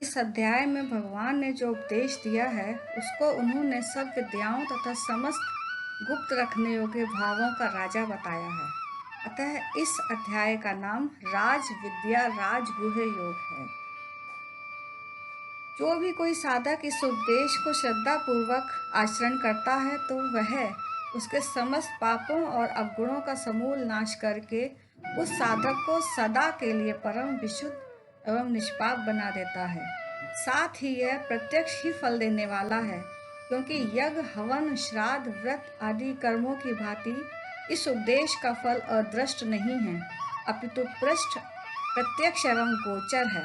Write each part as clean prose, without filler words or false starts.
इस अध्याय में भगवान ने जो उपदेश दिया है उसको उन्होंने सब विद्याओं तथा समस्त गुप्त रखने योग्य भावों का राजा बताया है। अतः इस अध्याय का नाम राज विद्या राजगुह योग है। जो भी कोई साधक इस उपदेश को श्रद्धा पूर्वक आचरण करता है तो वह उसके समस्त पापों और अवगुणों का समूल नाश करके उस साधक को सदा के लिए परम विशुद्ध एवं निष्पाप बना देता है। साथ ही यह प्रत्यक्ष ही फल देने वाला है, क्योंकि यज्ञ हवन श्राद्ध व्रत आदि कर्मों की भांति इस उपदेश का फल अदृष्ट नहीं है, अपितु पृष्ठ प्रत्यक्ष एवं गोचर है।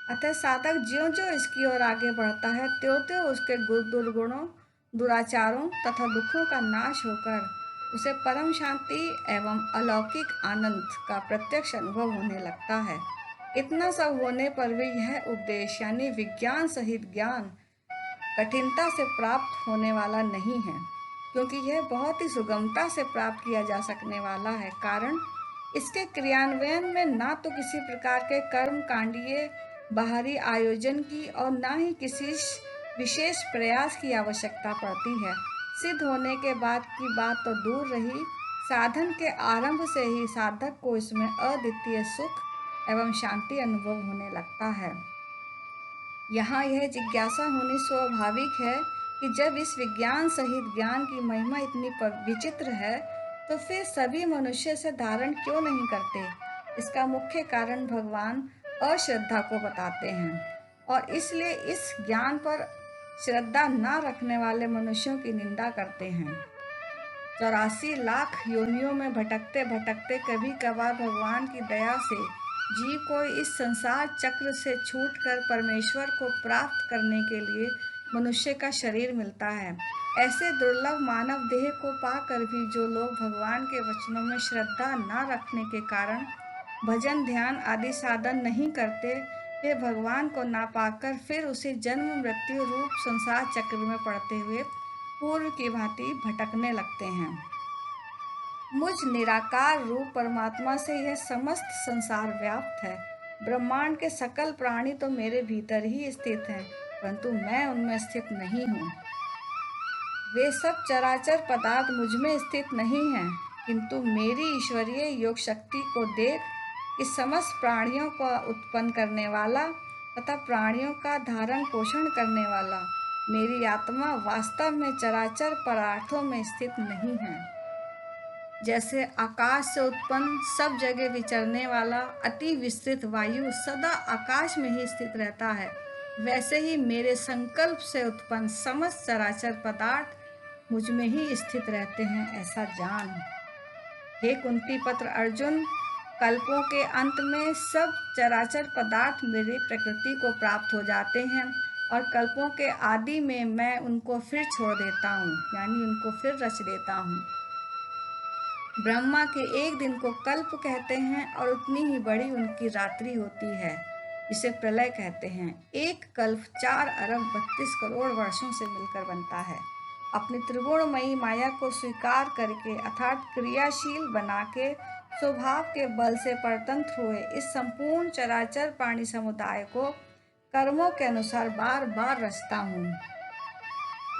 अतः साधक ज्यों-ज्यों इसकी ओर आगे बढ़ता है, त्यों-त्यों उसके दुर्गुणों, दुराचारों तथा दुखों का नाश होकर उसे परम शांति एवं अलौकिक आनंद का प्रत्यक्ष अनुभव होने लगता है। इतना सब होने पर भी यह उपदेश यानी विज्ञान सहित ज्ञान कठिनता से प्राप्त होने वाला नहीं है, क्योंकि यह बहुत ही सुगमता से प्राप्त किया जा सकने वाला है। कारण इसके क्रियान्वयन में ना तो किसी प्रकार के कर्म कांडीय बाहरी आयोजन की और ना ही किसी विशेष प्रयास की आवश्यकता पड़ती है। सिद्ध होने के बाद की बात तो दूर रही, साधन के आरंभ से ही साधक को इसमें अद्वितीय सुख एवं शांति अनुभव होने लगता है। यहाँ यह जिज्ञासा होनी स्वाभाविक है कि जब इस विज्ञान सहित ज्ञान की महिमा इतनी विचित्र है तो फिर सभी मनुष्य से धारण क्यों नहीं करते। इसका मुख्य कारण भगवान अश्रद्धा को बताते हैं और इसलिए इस ज्ञान पर श्रद्धा न रखने वाले मनुष्यों की निंदा करते हैं। 84 लाख योनियों में भटकते भटकते कभी कभार भगवान की दया से जीव को इस संसार चक्र से छूटकर परमेश्वर को प्राप्त करने के लिए मनुष्य का शरीर मिलता है। ऐसे दुर्लभ मानव देह को पाकर भी जो लोग भगवान के वचनों में श्रद्धा न रखने के कारण भजन ध्यान आदि साधन नहीं करते, वे भगवान को ना पाकर फिर उसे जन्म मृत्यु रूप संसार चक्र में पड़ते हुए पूर्व की भांति भटकने लगते हैं। मुझ निराकार रूप परमात्मा से यह समस्त संसार व्याप्त है। ब्रह्मांड के सकल प्राणी तो मेरे भीतर ही स्थित हैं, परंतु मैं उनमें स्थित नहीं हूँ। वे सब चराचर पदार्थ मुझ में स्थित नहीं हैं, किंतु मेरी ईश्वरीय योग शक्ति को देख इस समस्त प्राणियों को उत्पन्न करने वाला तथा प्राणियों का धारण पोषण करने वाला मेरी आत्मा वास्तव में चराचर पदार्थों में स्थित नहीं है। जैसे आकाश से उत्पन्न सब जगह विचरने वाला अति विस्तृत वायु सदा आकाश में ही स्थित रहता है, वैसे ही मेरे संकल्प से उत्पन्न समस्त चराचर पदार्थ मुझ में ही स्थित रहते हैं, ऐसा जान। हे कुंती पुत्र अर्जुन, कल्पों के अंत में सब चराचर पदार्थ मेरी प्रकृति को प्राप्त हो जाते हैं और कल्पों के आदि में मैं उनको फिर छोड़ देता हूँ, यानी उनको फिर रच देता हूँ। ब्रह्मा के एक दिन को कल्प कहते हैं और उतनी ही बड़ी उनकी रात्रि होती है, इसे प्रलय कहते हैं। एक कल्प 4 अरब 32 करोड़ वर्षों से मिलकर बनता है। अपनी त्रिगुणमयी माया को स्वीकार करके अर्थात क्रियाशील बना के स्वभाव के बल से परतंत्र हुए इस संपूर्ण चराचर प्राणी समुदाय को कर्मों के अनुसार बार बार रचता हूँ।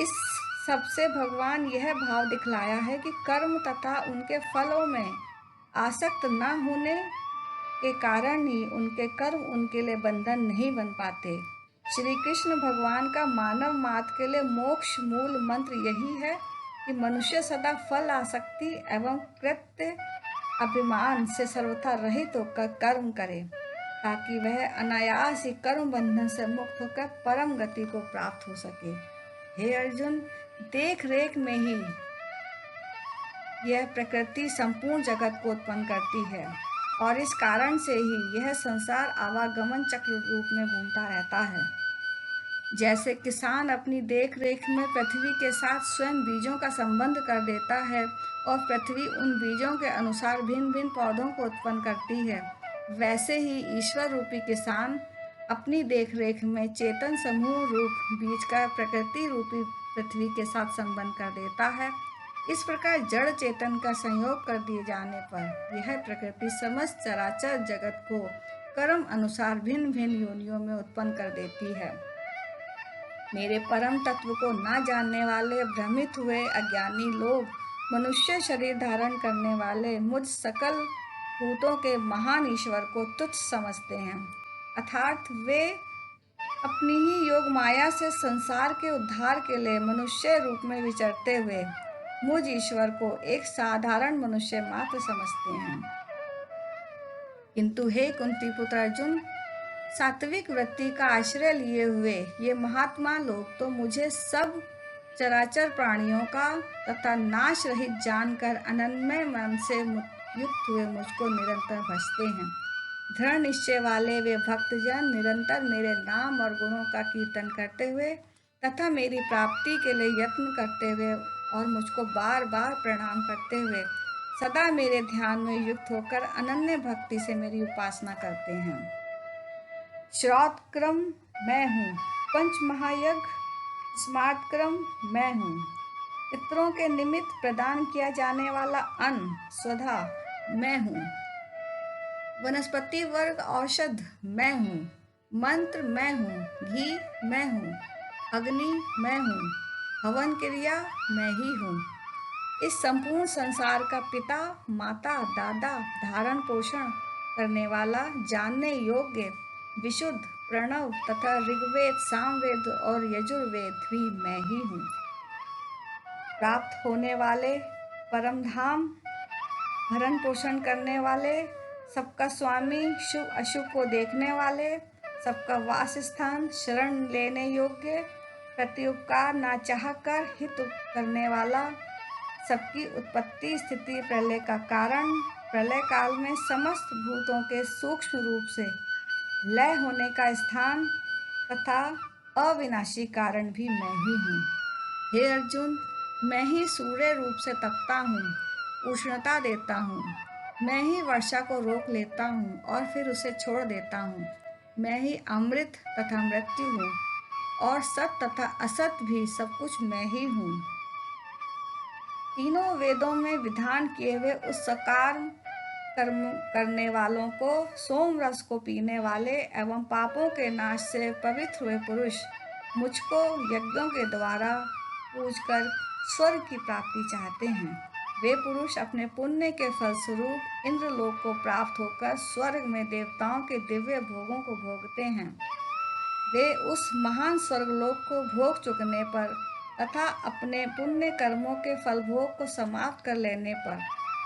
इस सबसे भगवान यह भाव दिखलाया है कि कर्म तथा उनके फलों में आसक्त न होने के कारण ही उनके कर्म उनके लिए बंधन नहीं बन पाते। श्री कृष्ण भगवान का मानव मात्र के लिए मोक्ष मूल मंत्र यही है कि मनुष्य सदा फल आसक्ति एवं कृत्य अभिमान से सर्वथा रहित होकर कर्म करे, ताकि वह अनायास ही कर्म बंधन से मुक्त होकर परम गति को प्राप्त हो सके। हे अर्जुन, देख रेख में ही यह प्रकृति संपूर्ण जगत को उत्पन्न करती है और इस कारण से ही यह संसार आवागमन चक्र रूप में घूमता रहता है। जैसे किसान अपनी देख रेख में पृथ्वी के साथ स्वयं बीजों का संबंध कर देता है और पृथ्वी उन बीजों के अनुसार भिन्न भिन्न पौधों को उत्पन्न करती है, वैसे ही ईश्वर रूपी किसान अपनी देख रेख में चेतन समूह रूप बीज का प्रकृति रूपी पृथ्वी के साथ संबंध कर देता है। इस प्रकार जड़ चेतन का संयोग कर दिए जाने पर यह प्रकृति समस्त चराचर जगत को कर्म अनुसार भिन्न भिन्न योनियों में उत्पन्न कर देती है। मेरे परम तत्व को न जानने वाले भ्रमित हुए अज्ञानी लोग मनुष्य शरीर धारण करने वाले मुझ सकल भूतों के महान ईश्वर को तुच्छ समझते हैं, अर्थात वे अपनी ही योग माया से संसार के उद्धार के लिए मनुष्य रूप में विचरते हुए मुझ ईश्वर को एक साधारण मनुष्य मात्र समझते हैं। किंतु हे कुंती पुत्र अर्जुन, सात्विक वृत्ति का आश्रय लिए हुए ये महात्मा लोग तो मुझे सब चराचर प्राणियों का तथा नाश रहित जानकर अनन्य मन से युक्त हुए मुझको निरंतर भजते हैं। दृढ़ निश्चय वाले वे भक्तजन निरंतर मेरे नाम और गुणों का कीर्तन करते हुए तथा मेरी प्राप्ति के लिए यत्न करते हुए और मुझको बार बार प्रणाम करते हुए सदा मेरे ध्यान में युक्त होकर अनन्य भक्ति से मेरी उपासना करते हैं। श्रौतक्रम मैं हूँ, पंच महायज्ञ स्मार्तक्रम मैं हूँ, पितरों के निमित्त प्रदान किया जाने वाला अन्न स्वधा मैं हूँ, वनस्पति वर्ग औषध मैं हूँ, मंत्र मैं हूँ, घी मैं हूँ, अग्नि मैं हूँ, हवन क्रिया मैं ही हूँ। इस संपूर्ण संसार का पिता माता दादा धारण पोषण करने वाला जानने योग्य विशुद्ध प्रणव तथा ऋग्वेद सामवेद और यजुर्वेद भी मैं ही हूँ। प्राप्त होने वाले परम धाम भरण पोषण करने वाले सबका स्वामी शुभ अशुभ को देखने वाले सबका वास स्थान शरण लेने योग्य प्रत्युपकार ना चाह कर हित करने वाला सबकी उत्पत्ति स्थिति प्रलय का कारण प्रलय काल में समस्त भूतों के सूक्ष्म रूप से लय होने का स्थान तथा अविनाशी कारण भी मैं ही हूँ। हे अर्जुन, मैं ही सूर्य रूप से तपता हूँ, उष्णता देता हूँ, मैं ही वर्षा को रोक लेता हूँ और फिर उसे छोड़ देता हूँ, मैं ही अमृत तथा मृत्यु हूँ और सत तथा असत भी सब कुछ मैं ही हूँ। तीनों वेदों में विधान किए हुए उस सकार कर्म करने वालों को सोम रस को पीने वाले एवं पापों के नाश से पवित्र हुए पुरुष मुझको यज्ञों के द्वारा पूजकर स्वर्ग की प्राप्ति चाहते हैं। वे पुरुष अपने पुण्य के फलस्वरूप इंद्रलोक को प्राप्त होकर स्वर्ग में देवताओं के दिव्य भोगों को भोगते हैं। वे उस महान स्वर्गलोक को भोग चुकने पर तथा अपने पुण्य कर्मों के फल भोग को समाप्त कर लेने पर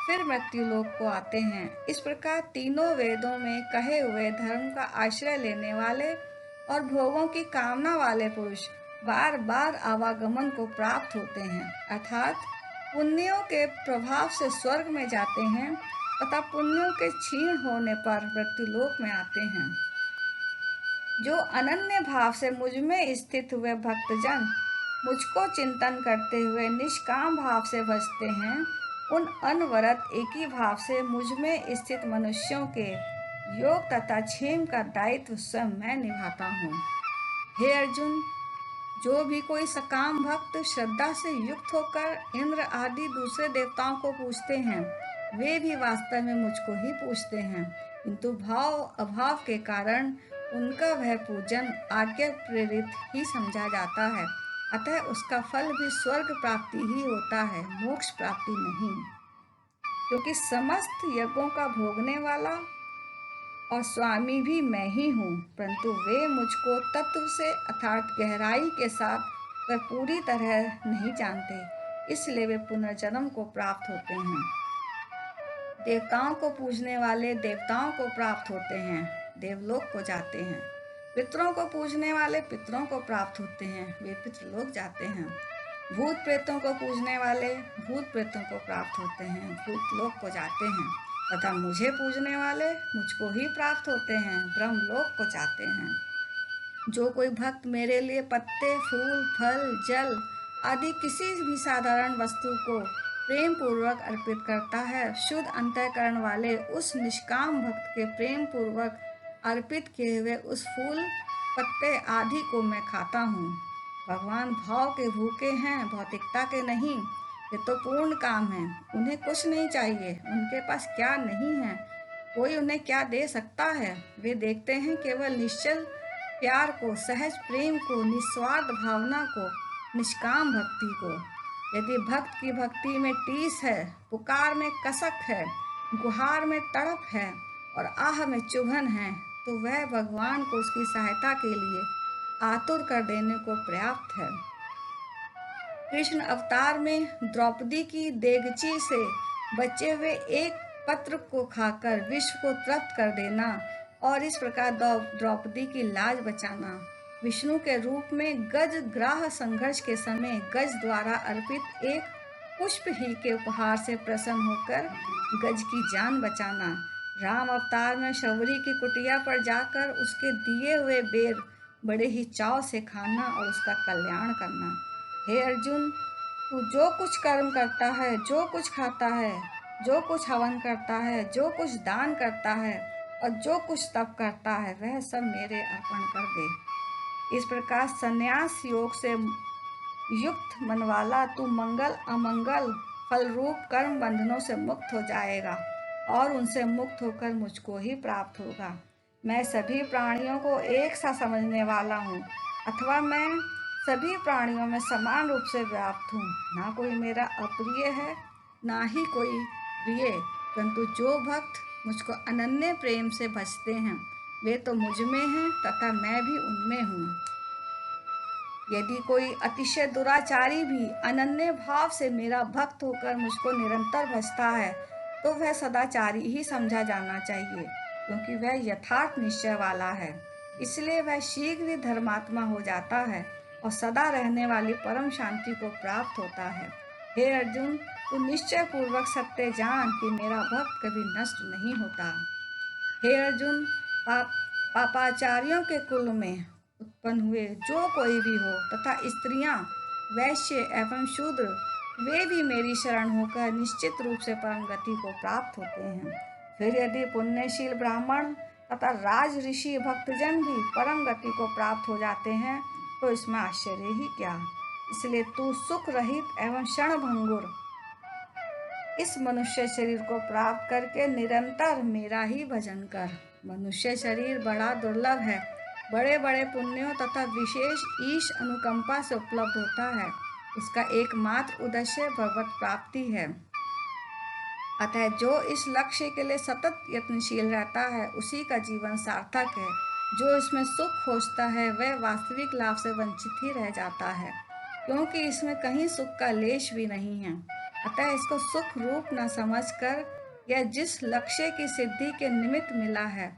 फिर मृत्यु लोक को आते हैं। इस प्रकार तीनों वेदों में कहे हुए धर्म का आश्रय लेने वाले और भोगों की कामना वाले पुरुष बार बार आवागमन को प्राप्त होते हैं, अर्थात पुण्यों के प्रभाव से स्वर्ग में जाते हैं तथा पुण्यों के क्षीण होने पर मृत्यु लोक में आते हैं। जो अनन्य भाव से मुझ में स्थित हुए भक्तजन मुझको चिंतन करते हुए निष्काम भाव से भजते हैं, उन अनवरत एक ही भाव से मुझ में स्थित मनुष्यों के योग तथा क्षेम का दायित्व स्वयं मैं निभाता हूँ। हे अर्जुन, जो भी कोई सकाम भक्त श्रद्धा से युक्त होकर इंद्र आदि दूसरे देवताओं को पूजते हैं, वे भी वास्तव में मुझको ही पूजते हैं, किंतु भाव अभाव के कारण उनका वह पूजन आज्ञा प्रेरित ही समझा जाता है। अतः उसका फल भी स्वर्ग प्राप्ति ही होता है, मोक्ष प्राप्ति नहीं। क्योंकि समस्त यज्ञों का भोगने वाला और स्वामी भी मैं ही हूँ, परंतु वे मुझको तत्व से अर्थात गहराई के साथ वह पूरी तरह नहीं जानते, इसलिए वे पुनर्जन्म को प्राप्त होते हैं। देवताओं को पूजने वाले देवताओं को प्राप्त होते हैं, देवलोक को जाते हैं। पितरों को पूजने वाले पितरों को प्राप्त होते हैं, वे पितृलोक जाते हैं। भूत प्रेतों को पूजने वाले भूत प्रेतों को प्राप्त होते हैं, भूतलोक को जाते हैं, तथा मुझे पूजने वाले मुझको ही प्राप्त होते हैं, ब्रह्मलोक को जाते हैं। जो कोई भक्त मेरे लिए पत्ते फूल फल जल आदि किसी भी साधारण वस्तु को प्रेम पूर्वक अर्पित करता है, शुद्ध अंतःकरण वाले उस निष्काम भक्त के प्रेम पूर्वक अर्पित किए हुए उस फूल पत्ते आदि को मैं खाता हूँ। भगवान भाव के भूखे हैं, भौतिकता के नहीं। ये तो पूर्ण काम है, उन्हें कुछ नहीं चाहिए, उनके पास क्या नहीं है, कोई उन्हें क्या दे सकता है? वे देखते हैं केवल निश्चल प्यार को, सहज प्रेम को, निस्वार्थ भावना को, निष्काम भक्ति को। यदि भक्त की भक्ति में टीस है, पुकार में कसक है, गुहार में तड़प है और आह में चुभन है, तो वह भगवान को उसकी सहायता के लिए आतुर कर देने को पर्याप्त है। कृष्ण अवतार में द्रौपदी की देगची से बचे हुए एक पत्र को खाकर विश्व को तृप्त कर देना और इस प्रकार द्रौपदी की लाज बचाना, विष्णु के रूप में गज ग्राह संघर्ष के समय गज द्वारा अर्पित एक पुष्प ही के उपहार से प्रसन्न होकर गज की जान बचाना, राम अवतार में शबरी की कुटिया पर जाकर उसके दिए हुए बेर बड़े ही चाव से खाना और उसका कल्याण करना। हे अर्जुन, तू जो कुछ कर्म करता है, जो कुछ खाता है, जो कुछ हवन करता है, जो कुछ दान करता है और जो कुछ तप करता है, वह सब मेरे अर्पण कर दे। इस प्रकार संन्यास योग से युक्त मन वाला तू मंगल अमंगल फल रूप कर्म बंधनों से मुक्त हो जाएगा और उनसे मुक्त होकर मुझको ही प्राप्त होगा। मैं सभी प्राणियों को एक सा समझने वाला हूँ, अथवा मैं सभी प्राणियों में समान रूप से व्याप्त हूँ। ना कोई मेरा अप्रिय है, ना ही कोई प्रिय, परंतु जो भक्त मुझको अनन्य प्रेम से भजते हैं, वे तो मुझ में हैं तथा मैं भी उनमें हूँ। यदि कोई अतिशय दुराचारी भी अनन्य भाव से मेरा भक्त होकर मुझको निरंतर भजता है, तो वह सदाचारी ही समझा जाना चाहिए, क्योंकि वह यथार्थ निश्चय वाला है। इसलिए वह शीघ्र ही धर्मात्मा हो जाता है और सदा रहने वाली परम शांति को प्राप्त होता है। हे अर्जुन, तू निश्चय पूर्वक सत्य जान कि मेरा भक्त कभी नष्ट नहीं होता। हे अर्जुन, पापाचार्यों के कुल में उत्पन्न हुए जो कोई भी हो तथा स्त्रियां, वैश्य एवं शूद्र, वे भी मेरी शरण होकर निश्चित रूप से परम गति को प्राप्त होते हैं। फिर यदि पुण्यशील ब्राह्मण तथा राज ऋषि भक्तजन भी परम गति को प्राप्त हो जाते हैं, तो इसमें आश्चर्य ही क्या। इसलिए तू सुख रहित एवं क्षणभंगुर इस मनुष्य शरीर को प्राप्त करके निरंतर मेरा ही भजन कर। मनुष्य शरीर बड़ा दुर्लभ है, बड़े बड़े पुण्यों तथा विशेष ईश अनुकंपा से उपलब्ध होता है। इसका एकमात्र उद्देश्य भगवत प्राप्ति है। अतः जो इस लक्ष्य के लिए सतत यत्नशील रहता है, उसी का जीवन सार्थक है। जो इसमें सुख खोजता है, वह वास्तविक लाभ से वंचित ही रह जाता है, क्योंकि इसमें कहीं सुख का लेश भी नहीं है। अतः इसको सुख रूप न समझकर यह जिस लक्ष्य की सिद्धि के निमित्त मिला है,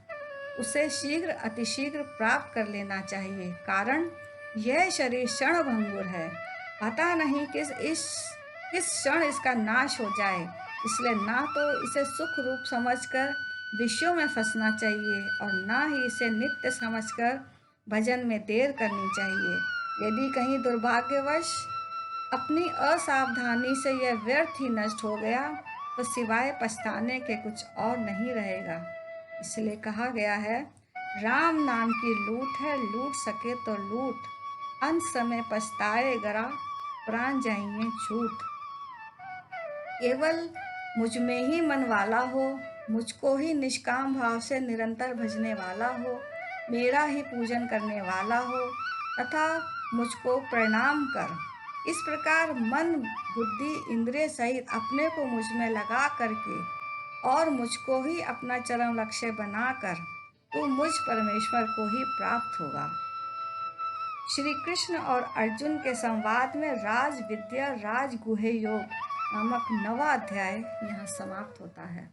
उसे शीघ्र अतिशीघ्र प्राप्त कर लेना चाहिए। कारण यह शरीर क्षणभंगुर है, पता नहीं किस क्षण इसका नाश हो जाए। इसलिए ना तो इसे सुख रूप समझकर विषयों में फंसना चाहिए और ना ही इसे नित्य समझकर भजन में देर करनी चाहिए। यदि कहीं दुर्भाग्यवश अपनी असावधानी से यह व्यर्थ ही नष्ट हो गया, तो सिवाय पछताने के कुछ और नहीं रहेगा। इसलिए कहा गया है, राम नाम की लूट है, लूट सके तो लूट, अंत समय पछताए गरा, प्राण जाइए छूट। केवल मुझ में ही मन वाला हो, मुझको ही निष्काम भाव से निरंतर भजने वाला हो, मेरा ही पूजन करने वाला हो तथा मुझको प्रणाम कर। इस प्रकार मन बुद्धि इंद्रिय सहित अपने को मुझ में लगा करके और मुझको ही अपना चरम लक्ष्य बनाकर तू मुझ परमेश्वर को ही प्राप्त होगा। श्री कृष्ण और अर्जुन के संवाद में राज विद्या राज गुह्य योग नामक 9वां अध्याय यहाँ समाप्त होता है।